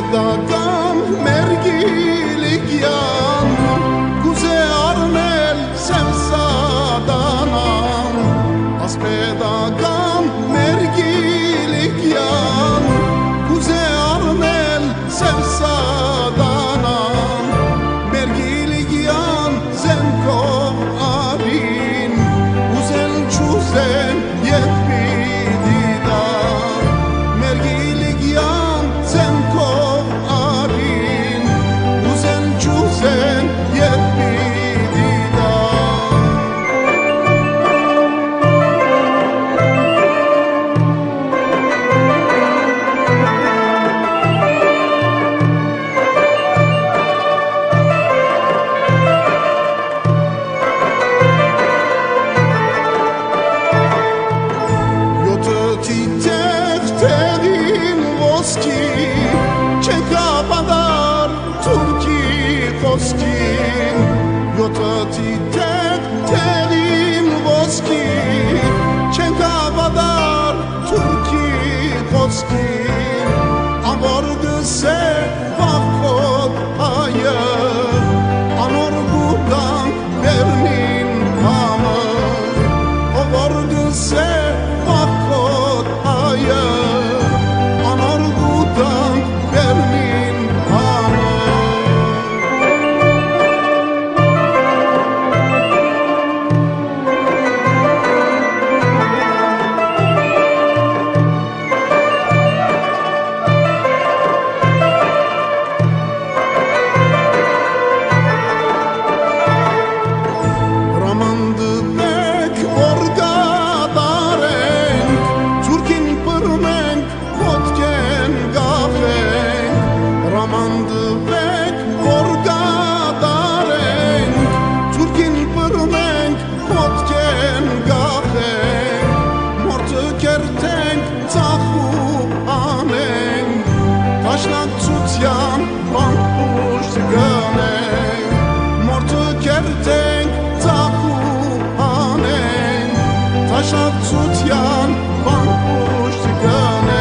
Ասպետական մերգիլիկյան Կուզե արնել սևսադանան Ասպետական մերգիլիկյան Կուզե արնել սևսադանան Մերգիլիկյան զենքով արին Ուզեն չուզեն ետ պիտի դան Մերգիլիկյան զենքով արին Ուզեն չուզեն ետ պիտի դան Չեկապադար թուրքի խոսքին Յոտը թերին ոսքի Չեկապադար թուրքի խոսքին Անոր գսե վախոտ հայը Անոր գուտանք բերնին համը Անոր գսե վախոտ հայը Անոր գուտանք բերնին համը Ռամանդվեք, որ գադարենք Թուրքին պրմենք, ոտքեն գաղենք Ռամանդվեք, որ գադարենք Թուրքին պրմենք, ոտքեն գաղենք Մորթը կերտենք, ծախու անենք Տաշնակցության բանպուշտ գնենք Մորթը կերտենք, ծախու անենք Տաշնակցության բանպուշտ գնենք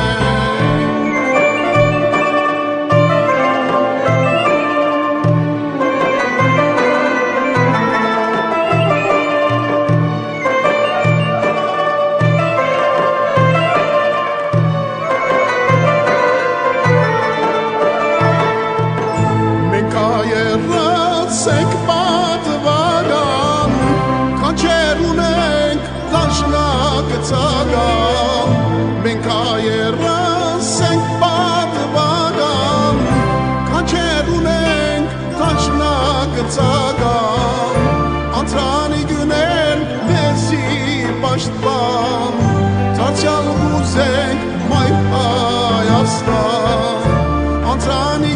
Սենք պատվարան, կանչեր ունենք դաշնակ ծագան Մենք այերս ենք պատվարան, կանչեր ունենք դաշնակ ծագան Անտրանի գնել մեզի պաշտպան, դարձյալ ուզենք մայր Հայաստան Անտրանի